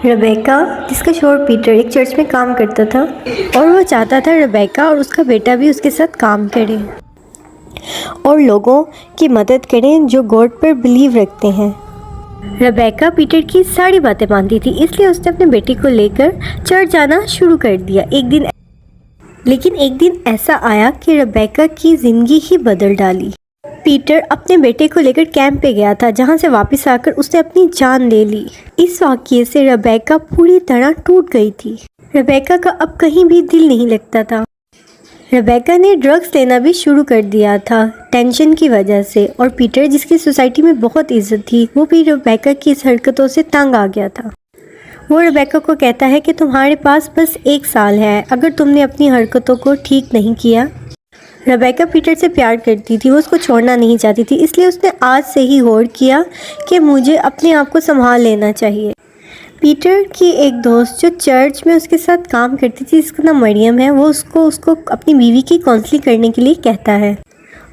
Rebecca, जिसका शौहर Peter एक चर्च में काम करता था और वो चाहता था रेबेका और उसका बेटा भी उसके साथ काम करें और लोगों की मदद करें जो गॉड पर बिलीव रखते हैं। रेबेका पीटर की सारी बातें मानती थी, इसलिए उसने अपने बेटे को लेकर चर्च जाना शुरू कर दिया। लेकिन एक दिन ऐसा आया कि रेबेका की ज़िंदगी ही बदल डाली। पीटर अपने बेटे को लेकर कैंप पे गया था, जहां से वापस आकर उसने अपनी जान ले ली। इस वाक़ये से रेबेका पूरी तरह टूट गई थी। रेबेका का अब कहीं भी दिल नहीं लगता था। रेबेका ने ड्रग्स लेना भी शुरू कर दिया था टेंशन की वजह से, और पीटर, जिसकी सोसाइटी में बहुत इज्जत थी, वो भी रेबेका की इस हरकतों से तंग आ गया था। वो रेबेका को कहता है कि तुम्हारे पास बस 1 साल है, अगर तुमने अपनी हरकतों को ठीक नहीं किया। रेबेका पीटर से प्यार करती थी, वो उसको छोड़ना नहीं चाहती थी, इसलिए उसने आज से ही गौर किया कि मुझे अपने आप को संभाल लेना चाहिए। पीटर की एक दोस्त जो चर्च में उसके साथ काम करती थी, जिसका नाम मरियम है, वो उसको अपनी बीवी की काउंसलिंग करने के लिए कहता है।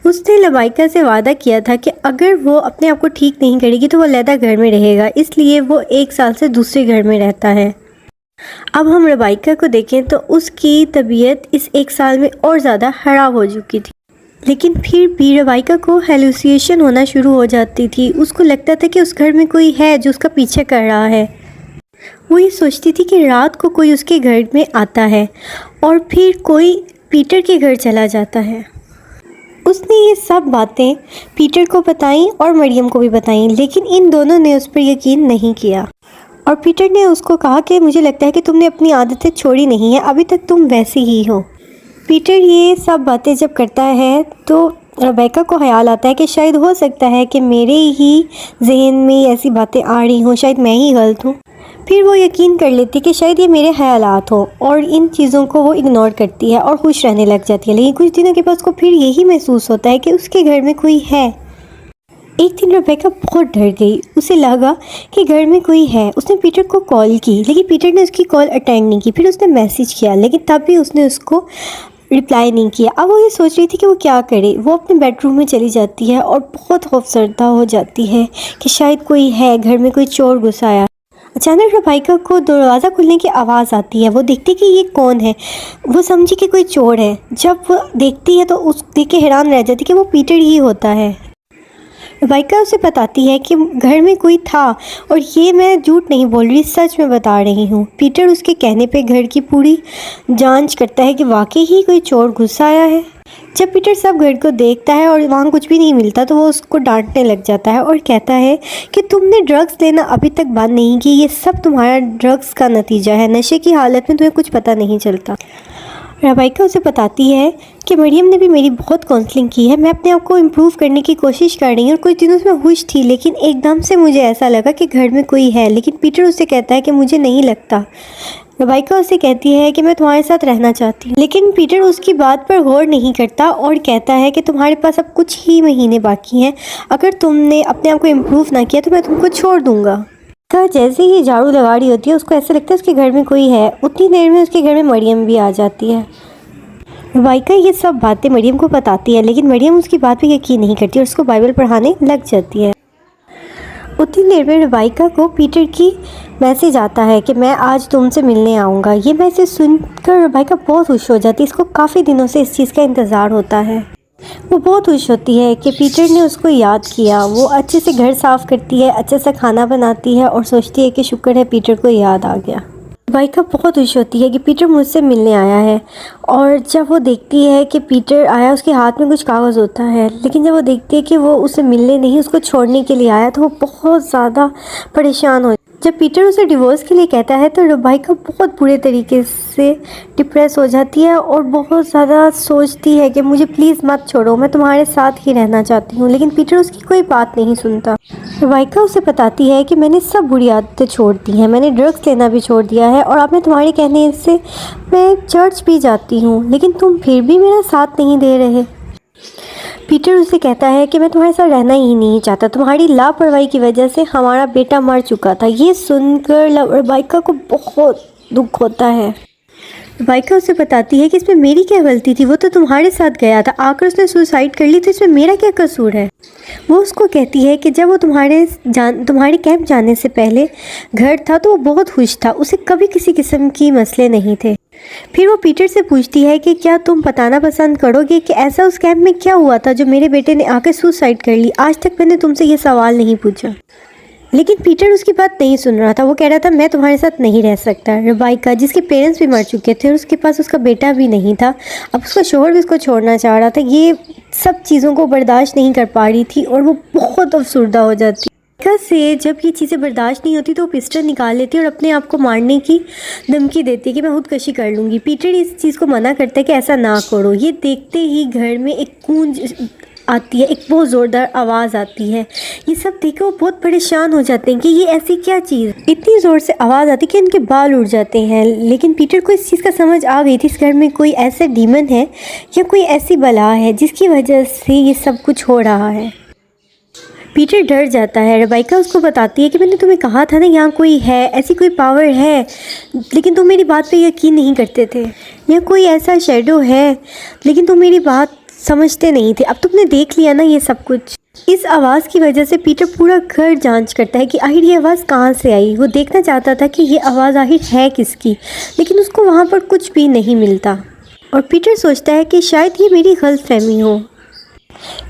उसने रेबेका से वादा किया था कि अगर वो अपने आप को ठीक नहीं करेगी तो वो अलग घर में रहेगा, इसलिए वो 1 साल से दूसरे घर में रहता है। अब हम रेबेका को देखें तो उसकी तबीयत इस 1 साल में और ज़्यादा ख़राब हो चुकी थी, लेकिन फिर भी रेबेका को हेलुसिनेशन होना शुरू हो जाती थी। उसको लगता था कि उस घर में कोई है जो उसका पीछे कर रहा है। वो ये सोचती थी कि रात को कोई उसके घर में आता है और फिर कोई पीटर के घर चला जाता है। उसने ये सब बातें पीटर को बताईं और मरियम को भी बताईं, लेकिन इन दोनों ने उस पर यकीन नहीं किया। और पीटर ने उसको कहा कि मुझे लगता है कि तुमने अपनी आदतें छोड़ी नहीं है, अभी तक तुम वैसे ही हो। पीटर ये सब बातें जब करता है तो रेबेका को ख्याल आता है कि शायद हो सकता है कि मेरे ही जहन में ऐसी बातें आ रही हों, शायद मैं ही गलत हूँ। फिर वो यकीन कर लेती है कि शायद ये मेरे ख्यालात हों, और इन चीज़ों को वो इग्नोर करती है और खुश रहने लग जाती है। लेकिन कुछ दिनों के बाद उसको फिर यही महसूस होता है कि उसके घर में कोई है। एक दिन रेबेका बहुत डर गई, उसे लगा कि घर में कोई है। उसने पीटर को कॉल की, लेकिन पीटर ने उसकी कॉल अटेंड नहीं की। फिर उसने मैसेज किया, लेकिन तब भी उसने उसको रिप्लाई नहीं किया। अब वो ये सोच रही थी कि वो क्या करे। वो अपने बेडरूम में चली जाती है और बहुत खौफजदा हो जाती है कि शायद कोई है, घर में कोई चोर घुस आया। अचानक रेबेका को दरवाज़ा खुलने की आवाज़ आती है। वो देखती कि ये कौन है। वो समझी कि कोई चोर है। जब वो देखती है तो उस देख के हैरान रह जाती कि वो पीटर ही होता है। रेबेका उसे बताती है कि घर में कोई था, और ये मैं झूठ नहीं बोल रही, सच में बता रही हूँ। पीटर उसके कहने पे घर की पूरी जांच करता है कि वाकई ही कोई चोर घुस आया है। जब पीटर सब घर को देखता है और वहाँ कुछ भी नहीं मिलता तो वो उसको डांटने लग जाता है और कहता है कि तुमने ड्रग्स लेना अभी तक बंद नहीं की, ये सब तुम्हारा ड्रग्स का नतीजा है। नशे की हालत में तुम्हें कुछ पता नहीं चलता। रेबेका उसे बताती है कि मरियम ने भी मेरी बहुत काउंसलिंग की है, मैं अपने आप को इम्प्रूव करने की कोशिश कर रही हूँ। और कुछ दिनों से मैं खुश थी, लेकिन एकदम से मुझे ऐसा लगा कि घर में कोई है। लेकिन पीटर उससे कहता है कि मुझे नहीं लगता। रेबेका उसे कहती है कि मैं तुम्हारे साथ रहना चाहती हूँ, लेकिन पीटर उसकी बात पर गौर नहीं करता और कहता है कि तुम्हारे पास अब कुछ ही महीने बाकी हैं, अगर तुमने अपने आप को इम्प्रूव ना किया तो मैं तुमको छोड़ दूँगा। जैसे ही झाड़ू लगा रही होती है, उसको ऐसा लगता है उसके घर में कोई है। उतनी देर में उसके घर में मरियम भी आ जाती है। रेबेका ये सब बातें मरियम को बताती है, लेकिन मरियम उसकी बात पे यकीन नहीं करती और उसको बाइबल पढ़ाने लग जाती है। उतनी देर में रेबेका को पीटर की मैसेज आता है कि मैं आज तुमसे मिलने आऊँगा। ये मैसेज सुनकर रेबेका बहुत खुश हो जाती है। इसको काफ़ी दिनों से इस चीज़ का इंतज़ार होता है। वो बहुत खुश होती है कि पीटर ने उसको याद किया। वो अच्छे से घर साफ़ करती है, अच्छे से खाना बनाती है और सोचती है कि शुक्र है पीटर को याद आ गया। रेबेका बहुत खुश होती है कि पीटर मुझसे मिलने आया है, और जब वो देखती है कि पीटर आया, उसके हाथ में कुछ कागज़ होता है, लेकिन जब वो देखती है कि वो उसे मिलने नहीं, उसको छोड़ने के लिए आया, तो वो बहुत ज़्यादा परेशान हो। जब पीटर उसे डिवोर्स के लिए कहता है तो रेबेका बहुत बुरे तरीके से डिप्रेस हो जाती है और बहुत ज़्यादा सोचती है कि मुझे प्लीज़ मत छोड़ो, मैं तुम्हारे साथ ही रहना चाहती हूँ। लेकिन पीटर उसकी कोई बात नहीं सुनता। रेबेका उसे बताती है कि मैंने सब बुरी आदतें छोड़ दी हैं, मैंने ड्रग्स लेना भी छोड़ दिया है, और अब मैं तुम्हारे कहने से मैं चर्च भी जाती हूँ, लेकिन तुम फिर भी मेरा साथ नहीं दे रहे। पीटर उसे कहता है कि मैं तुम्हारे साथ रहना ही नहीं चाहता, तुम्हारी लापरवाही की वजह से हमारा बेटा मर चुका था। ये सुनकर रेबेका को बहुत दुख होता है। रबाइका उसे बताती है कि इसमें मेरी क्या गलती थी, वो तो तुम्हारे साथ गया था, आकर उसने सुसाइड कर ली, तो इसमें मेरा क्या कसूर है। वो उसको कहती है कि जब वो तुम्हारे कैंप जाने से पहले घर था तो वो बहुत खुश था, उसे कभी किसी किस्म की मसले नहीं थे। फिर वो पीटर से पूछती है कि क्या तुम बताना पसंद करोगे कि ऐसा उस कैंप में क्या हुआ था जो मेरे बेटे ने आकर सुसाइड कर ली। आज तक मैंने तुमसे ये सवाल नहीं पूछा। लेकिन पीटर उसकी बात नहीं सुन रहा था। वो कह रहा था मैं तुम्हारे साथ नहीं रह सकता। रबाइका जिसके पेरेंट्स भी मर चुके थे और उसके पास उसका बेटा भी नहीं था, अब उसका शोहर भी उसको छोड़ना चाह रहा था, ये सब चीज़ों को बर्दाश्त नहीं कर पा रही थी और वो बहुत अफसुर्दा हो जाती। से जब ये चीज़ें बर्दाश्त नहीं होती तो वो पिस्टल निकाल लेती है और अपने आप को मारने की धमकी देती है कि मैं खुदकशी कर लूँगी। पीटर इस चीज़ को मना करता है कि ऐसा ना करो। ये देखते ही घर में एक गूंज आती है, एक बहुत ज़ोरदार आवाज़ आती है। ये सब देख के वो बहुत परेशान हो जाते हैं कि ये ऐसी क्या चीज़, इतनी ज़ोर से आवाज़ आती है कि इनके बाल उड़ जाते हैं। लेकिन पीटर को इस चीज़ का समझ आ गई थी, इस घर में कोई ऐसा डीमन है या कोई ऐसी बला है जिसकी वजह से ये सब कुछ हो रहा है। पीटर डर जाता है। रबाइका उसको बताती है कि मैंने तुम्हें कहा था ना यहाँ कोई है, ऐसी कोई पावर है, लेकिन तुम मेरी बात पे यकीन नहीं करते थे। यहाँ कोई ऐसा शैडो है लेकिन तुम मेरी बात समझते नहीं थे। अब तुमने देख लिया ना ये सब कुछ। इस आवाज़ की वजह से पीटर पूरा घर जांच करता है कि आखिर ये आवाज़ कहाँ से आई। वो देखना चाहता था कि ये आवाज़ आखिर है किसकी, लेकिन उसको वहाँ पर कुछ भी नहीं मिलता। और पीटर सोचता है कि शायद ये मेरी गलतफहमी हो,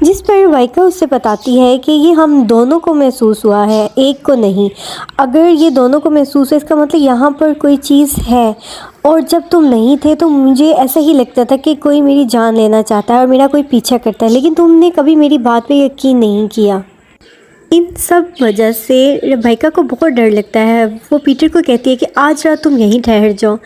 जिस पर रबाइका उससे बताती है कि ये हम दोनों को महसूस हुआ है, एक को नहीं। अगर ये दोनों को महसूस है इसका मतलब यहाँ पर कोई चीज़ है। और जब तुम नहीं थे तो मुझे ऐसा ही लगता था कि कोई मेरी जान लेना चाहता है और मेरा कोई पीछा करता है, लेकिन तुमने कभी मेरी बात पे यकीन नहीं किया। इन सब वजह से रबाइका को बहुत डर लगता है। वो पीटर को कहती है कि आज रात तुम यहीं ठहर जाओ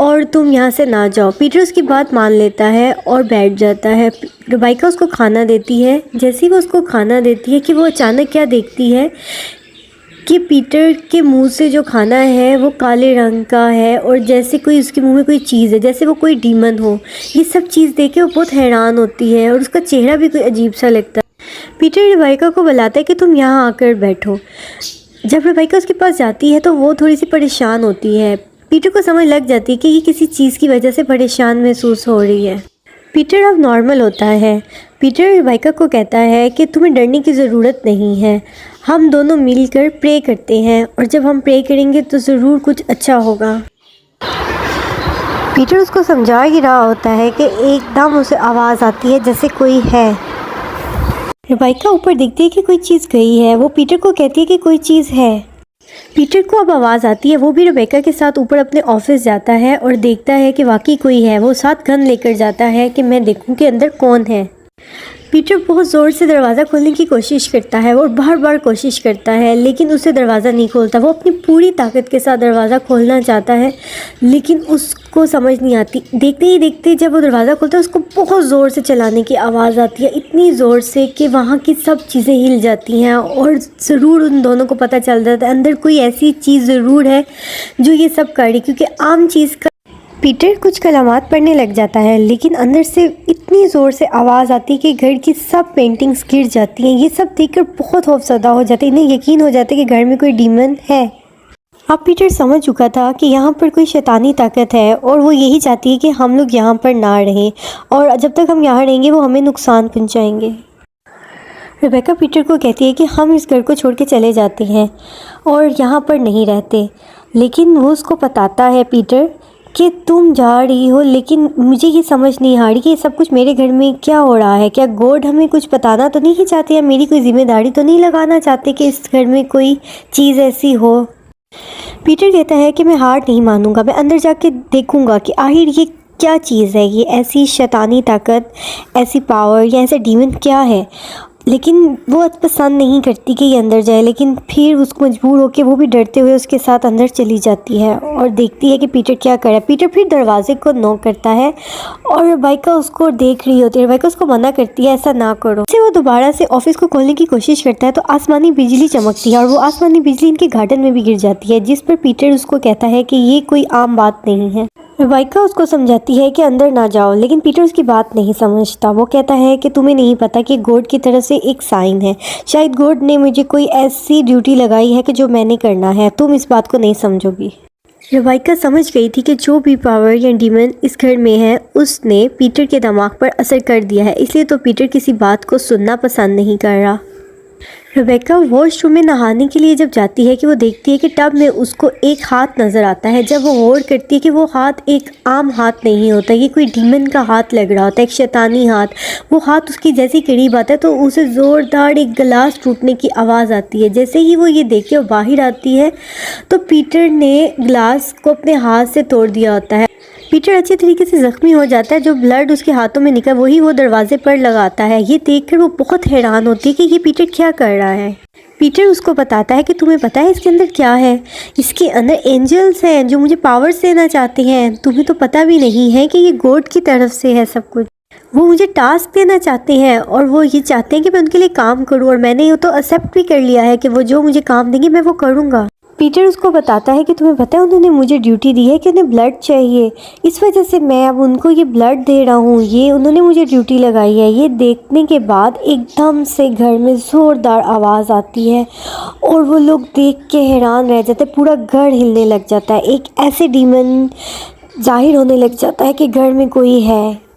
और तुम यहाँ से ना जाओ। पीटर उसकी बात मान लेता है और बैठ जाता है। रबाइका उसको खाना देती है। जैसे ही वो उसको खाना देती है कि वो अचानक क्या देखती है कि पीटर के मुंह से जो खाना है वो काले रंग का है और जैसे कोई उसके मुंह में कोई चीज़ है, जैसे वो कोई डीमन हो। ये सब चीज़ देख के वो बहुत हैरान होती है और उसका चेहरा भी कोई अजीब सा लगता है। पीटर रबाइका को बुलाता है कि तुम यहाँ आकर बैठो। जब रबाइका उसके पास जाती है तो वो थोड़ी सी परेशान होती है। पीटर को समझ लग जाती है कि ये किसी चीज़ की वजह से परेशान महसूस हो रही है। पीटर अब नॉर्मल होता है। पीटर रबाइका को कहता है कि तुम्हें डरने की ज़रूरत नहीं है, हम दोनों मिलकर प्रे करते हैं और जब हम प्रे करेंगे तो ज़रूर कुछ अच्छा होगा। पीटर उसको समझा ही रहा होता है कि एकदम उसे आवाज़ आती है जैसे कोई है। रबाइका ऊपर देखती है कि कोई चीज़ गई है। वो पीटर को कहती है कि कोई चीज़ है। पीटर को अब आवाज़ आती है। वो भी रबाइका के साथ ऊपर अपने ऑफिस जाता है और देखता है कि वाकई कोई है। वो साथ गन लेकर जाता है कि मैं देखूं कि अंदर कौन है। पीटर बहुत ज़ोर से दरवाज़ा खोलने की कोशिश करता है और बार बार कोशिश करता है, लेकिन उसे दरवाज़ा नहीं खोलता। वो अपनी पूरी ताकत के साथ दरवाज़ा खोलना चाहता है लेकिन उसको समझ नहीं आती। देखते ही देखते जब वो दरवाज़ा खोलता है उसको बहुत ज़ोर से चलाने की आवाज़ आती है, इतनी ज़ोर से कि वहाँ की सब चीज़ें हिल जाती हैं और ज़रूर उन दोनों को पता चल जाता है अंदर कोई ऐसी चीज़ ज़रूर है जो ये सब कर रही, क्योंकि आम चीज़ का। पीटर कुछ कलामात पढ़ने लग जाता है लेकिन अंदर से इतनी ज़ोर से आवाज़ आती है कि घर की सब पेंटिंग्स गिर जाती हैं। ये सब देखकर बहुत खौफजदा हो जाते हैं। इन्हें यकीन हो जाता है कि घर में कोई डीमन है। अब पीटर समझ चुका था कि यहाँ पर कोई शैतानी ताकत है और वो यही चाहती है कि हम लोग यहाँ पर ना रहें और जब तक हम यहाँ रहेंगे वो हमें नुकसान पहुँचाएंगे। रेबेका पीटर को कहती है कि हम इस घर को छोड़ के चले जाते हैं और यहाँ पर नहीं रहते, लेकिन वो उसको बताता है पीटर कि तुम जा रही हो, लेकिन मुझे ये समझ नहीं आ रही कि ये सब कुछ मेरे घर में क्या हो रहा है। क्या गॉड हमें कुछ बताना तो नहीं चाहते या मेरी कोई जिम्मेदारी तो नहीं लगाना चाहते कि इस घर में कोई चीज़ ऐसी हो। पीटर कहता है कि मैं हार नहीं मानूंगा, मैं अंदर जाके देखूंगा कि आखिर ये क्या चीज़ है, ये ऐसी शैतानी ताकत, ऐसी पावर या ऐसा डीमन क्या है। लेकिन वो पसंद नहीं करती कि ये अंदर जाए, लेकिन फिर उसको मजबूर होकर वो भी डरते हुए उसके साथ अंदर चली जाती है और देखती है कि पीटर क्या कर रहा है। पीटर फिर दरवाजे को नॉक करता है और रेबेका उसको देख रही होती है। रेबेका उसको मना करती है ऐसा ना करो। जैसे वो दोबारा से ऑफिस को खोलने की कोशिश करता है तो आसमानी बिजली चमकती है और वो आसमानी बिजली इनके गार्डन में भी गिर जाती है, जिस पर पीटर उसको कहता है कि ये कोई आम बात नहीं है। रेबेका उसको समझाती है कि अंदर ना जाओ, लेकिन पीटर उसकी बात नहीं समझता। वो कहता है कि तुम्हें नहीं पता कि गॉड की तरफ से एक साइन है, शायद गॉड ने मुझे कोई ऐसी ड्यूटी लगाई है कि जो मैंने करना है, तुम इस बात को नहीं समझोगी। रेबेका समझ गई थी कि जो भी पावर या डीमन इस घर में है उसने पीटर के दिमाग पर असर कर दिया है, इसलिए तो पीटर किसी बात को सुनना पसंद नहीं कर रहा। रेबेका वॉशरूम में नहाने के लिए जब जाती है कि वो देखती है कि टब में उसको एक हाथ नज़र आता है। जब वो गौर करती है कि वो हाथ एक आम हाथ नहीं होता, ये कोई डीमन का हाथ लग रहा होता है, एक शैतानी हाथ। वो हाथ उसकी जैसे करीब आता है तो उसे ज़ोरदार एक गिलास टूटने की आवाज़ आती है। जैसे ही वो ये देख के वो बाहर आती है तो पीटर ने गिलास को अपने हाथ से तोड़ दिया होता है। पीटर अच्छे तरीके से ज़ख्मी हो जाता है। जो ब्लड उसके हाथों में निकला वही वो दरवाजे पर लगाता है। ये देखकर वो बहुत हैरान होती है कि ये पीटर क्या कर रहा है। पीटर उसको बताता है कि तुम्हें पता है इसके अंदर क्या है? इसके अंदर एंजल्स हैं जो मुझे पावर्स देना चाहते हैं। तुम्हें तो पता भी नहीं है कि ये गॉड की तरफ से है सब कुछ। वो मुझे टास्क देना चाहते हैं और वो ये चाहते हैं कि मैं उनके लिए काम करूं, और मैंने ये तो एक्सेप्ट भी कर लिया है कि वो जो मुझे काम देंगे मैं वो करूँगा। पीटर उसको बताता है कि तुम्हें पता है उन्होंने मुझे ड्यूटी दी है कि उन्हें ब्लड चाहिए, इस वजह से मैं अब उनको ये ब्लड दे रहा हूँ। ये उन्होंने मुझे ड्यूटी लगाई है। ये देखने के बाद एकदम से घर में ज़ोरदार आवाज़ आती है और वो लोग देख के हैरान रह जाते हैं। पूरा घर हिलने लग जाता है। एक ऐसे डीमन जाहिर होने लग जाता है कि घर में कोई है।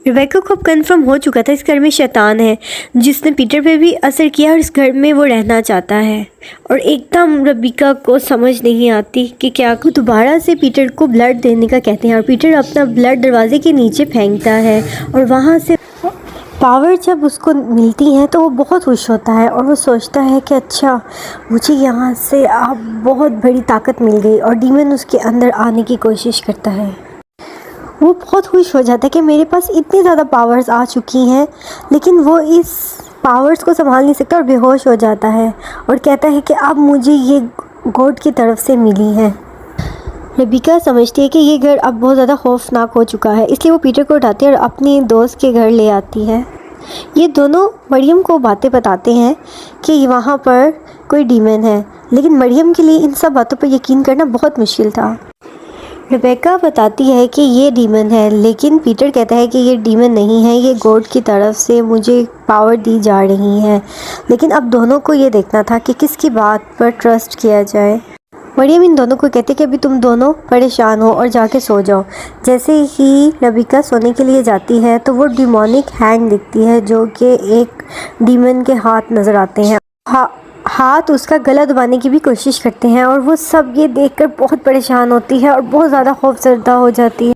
रेबेका को अब कन्फर्म हो चुका था इस घर में शैतान है जिसने पीटर पे भी असर किया और इस घर में वो रहना चाहता है। और एकदम रेबेका को समझ नहीं आती कि क्या को दोबारा से पीटर को ब्लड देने का कहते हैं और पीटर अपना ब्लड दरवाजे के नीचे फेंकता है और वहाँ से पावर जब उसको मिलती हैं तो वो बहुत खुश होता है और वो सोचता है कि अच्छा मुझे यहाँ से अब बहुत बड़ी ताकत मिल गई। और डीमन उसके अंदर आने की कोशिश करता है। वो बहुत खुश हो जाता है कि मेरे पास इतनी ज़्यादा पावर्स आ चुकी हैं, लेकिन वो इस पावर्स को संभाल नहीं सकता और बेहोश हो जाता है और कहता है कि अब मुझे ये गॉड की तरफ से मिली है। रेबेका समझती है कि ये घर अब बहुत ज़्यादा खौफनाक हो चुका है, इसलिए वो पीटर को उठाती है और अपने दोस्त के घर ले आती है। ये दोनों मरियम को बातें बताते हैं कि वहाँ पर कोई डीमन है, लेकिन मरियम के लिए इन सब बातों पर यकीन करना बहुत मुश्किल था। रेबेका बताती है कि ये डीमन है, लेकिन पीटर कहता है कि ये डीमन नहीं है, ये गॉड की तरफ से मुझे पावर दी जा रही है। लेकिन अब दोनों को ये देखना था कि किसकी बात पर ट्रस्ट किया जाए। मरियम इन दोनों को कहती है कि अभी तुम दोनों परेशान हो और जाके सो जाओ। जैसे ही रेबेका सोने के लिए जाती है तो वो डिमोनिक हैंड दिखती है जो कि एक डीमन के हाथ नज़र आते हैं। हाथ उसका गला दबाने की भी कोशिश करते हैं और वो सब ये देखकर बहुत परेशान होती है और बहुत ज़्यादा खौफजदा हो जाती है।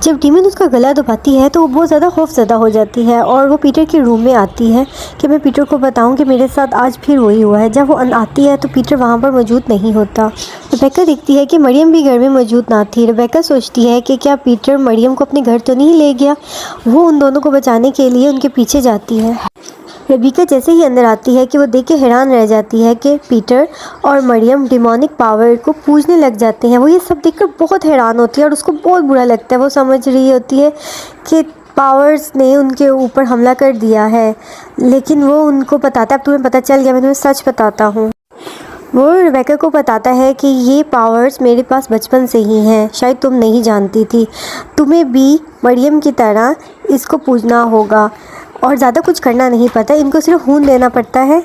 जब डीमन उसका गला दबाती है तो वो बहुत ज़्यादा खौफजदा हो जाती है और वो पीटर के रूम में आती है कि मैं पीटर को बताऊं कि मेरे साथ आज फिर वही हुआ है। जब वो आती है तो पीटर वहाँ पर मौजूद नहीं होता। रेबेका देखती है कि मरियम भी घर में मौजूद ना थी। रेबेका सोचती है कि क्या पीटर मरियम को अपने घर तो नहीं ले गया। वो उन दोनों को बचाने के लिए उनके पीछे जाती है। रेबेका जैसे ही अंदर आती है कि वो देख के हैरान रह जाती है कि पीटर और मरियम डिमोनिक पावर को पूजने लग जाते हैं। वो ये सब देखकर बहुत हैरान होती है और उसको बहुत बुरा लगता है। वो समझ रही होती है कि पावर्स ने उनके ऊपर हमला कर दिया है, लेकिन वो उनको बताता है अब तुम्हें पता चल गया, मैं तुम्हें सच बताता हूँ। वो रेबेका को बताता है कि ये पावर्स मेरे पास बचपन से ही हैं, शायद तुम नहीं जानती थी। तुम्हें भी मरियम की तरह इसको पूजना होगा और ज़्यादा कुछ करना नहीं पड़ता, इनको सिर्फ खून देना पड़ता है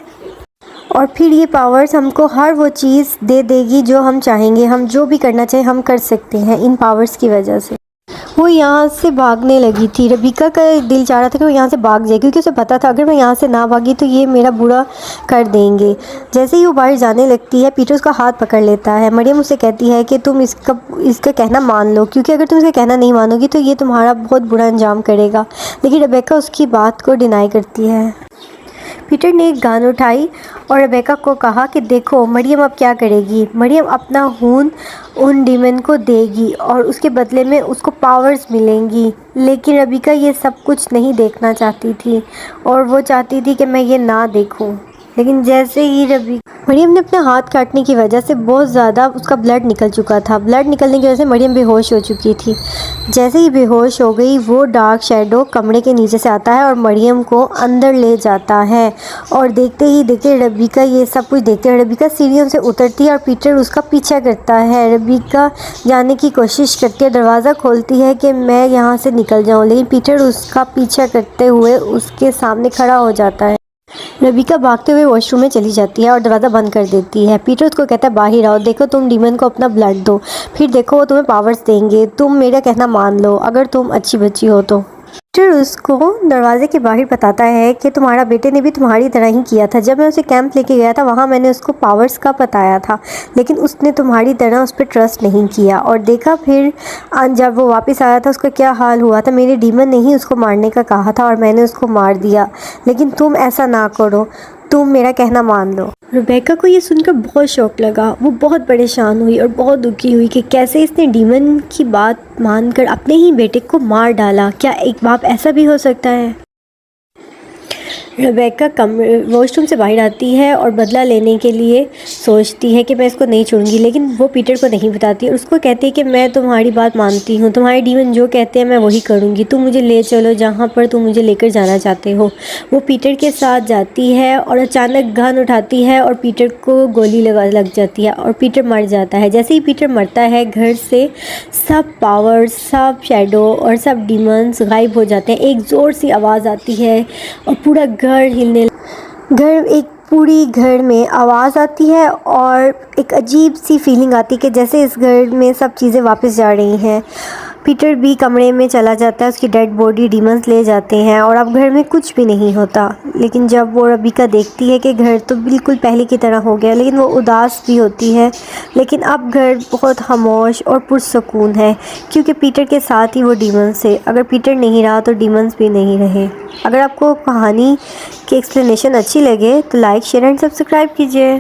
और फिर ये पावर्स हमको हर वो चीज़ दे देगी जो हम चाहेंगे। हम जो भी करना चाहें हम कर सकते हैं इन पावर्स की वजह से। वो यहाँ से भागने लगी थी। रेबेका का दिल चाह रहा था कि वो यहाँ से भाग जाए, क्योंकि उसे पता था अगर मैं यहाँ से ना भागी तो ये मेरा बुरा कर देंगे। जैसे ही वो बाहर जाने लगती है पीटर उसका हाथ पकड़ लेता है। मरियम उसे कहती है कि तुम इसका कहना मान लो, क्योंकि अगर तुम इसका कहना नहीं मानोगी तो ये तुम्हारा बहुत बुरा अंजाम करेगा। लेकिन रेबेका उसकी बात को डिनाई करती है। पीटर ने एक गन उठाई और रेबेका को कहा कि देखो मरियम अब क्या करेगी। मरियम अपना खून उन डीमन को देगी और उसके बदले में उसको पावर्स मिलेंगी। लेकिन रेबेका ये सब कुछ नहीं देखना चाहती थी और वो चाहती थी कि मैं ये ना देखूं। लेकिन जैसे ही मरियम ने अपना हाथ काटने की वजह से बहुत ज़्यादा उसका ब्लड निकल चुका था। ब्लड निकलने की वजह से मरियम बेहोश हो चुकी थी। जैसे ही बेहोश हो गई वो डार्क शैडो कमरे के नीचे से आता है और मरियम को अंदर ले जाता है। और देखते ही देखते रेबेका ये सब कुछ देखते हैं। रेबेका सीढ़ियों से उतरती है और पीटर उसका पीछा करता है। रेबेका जाने की कोशिश करती है, दरवाज़ा खोलती है कि मैं यहाँ से निकल जाऊँ, लेकिन पीटर उसका पीछा करते हुए उसके सामने खड़ा हो जाता है। रबीका भागते हुए वॉशरूम में चली जाती है और दरवाज़ा बंद कर देती है। पीटर उसको कहता है बाहर आओ, देखो तुम डीमन को अपना ब्लड दो, फिर देखो वो तुम्हें पावर्स देंगे, तुम मेरा कहना मान लो अगर तुम अच्छी बच्ची हो तो। पीटर उसको दरवाजे के बाहर बताता है कि तुम्हारा बेटे ने भी तुम्हारी तरह ही किया था। जब मैं उसे कैंप लेके गया था वहाँ मैंने उसको पावर्स का बताया था, लेकिन उसने तुम्हारी तरह उस पर ट्रस्ट नहीं किया। और देखा फिर जब वो वापस आया था उसका क्या हाल हुआ था। मेरे डीमन ने ही उसको मारने का कहा था और मैंने उसको मार दिया, लेकिन तुम ऐसा ना करो, तुम मेरा कहना मान लो। रेबेका को ये सुनकर बहुत शौक लगा। वो बहुत परेशान हुई और बहुत दुखी हुई कि कैसे इसने डीमन की बात मानकर अपने ही बेटे को मार डाला। क्या एक बाप ऐसा भी हो सकता है? रेबेका वॉशरूम से बाहर आती है और बदला लेने के लिए सोचती है कि मैं इसको नहीं छोड़ूंगी, लेकिन वो पीटर को नहीं बताती और उसको कहती है कि मैं तुम्हारी बात मानती हूँ, तुम्हारे डीमन जो कहते हैं मैं वही करूँगी, तुम मुझे ले चलो जहाँ पर तुम मुझे लेकर जाना चाहते हो। वो पीटर के साथ जाती है और अचानक गन उठाती है और पीटर को गोली लग जाती है और पीटर मर जाता है। जैसे ही पीटर मरता है घर से सब पावर, सब शैडो और सब डीमंस गायब हो जाते हैं। एक ज़ोर सी आवाज़ आती है और पूरा घर हिलने, पूरी घर में आवाज़ आती है और एक अजीब सी फीलिंग आती है कि जैसे इस घर में सब चीज़ें वापस जा रही हैं। पीटर भी कमरे में चला जाता है, उसकी डेड बॉडी डीमंस ले जाते हैं और अब घर में कुछ भी नहीं होता। लेकिन जब वो रबीका देखती है कि घर तो बिल्कुल पहले की तरह हो गया, लेकिन वो उदास भी होती है। लेकिन अब घर बहुत खामोश और पुरसकून है क्योंकि पीटर के साथ ही वो डीमंस है। अगर पीटर नहीं रहा तो डीमंस भी नहीं रहे। अगर आपको कहानी की एक्सप्लेनेशन अच्छी लगे तो लाइक, शेयर एंड सब्सक्राइब कीजिए।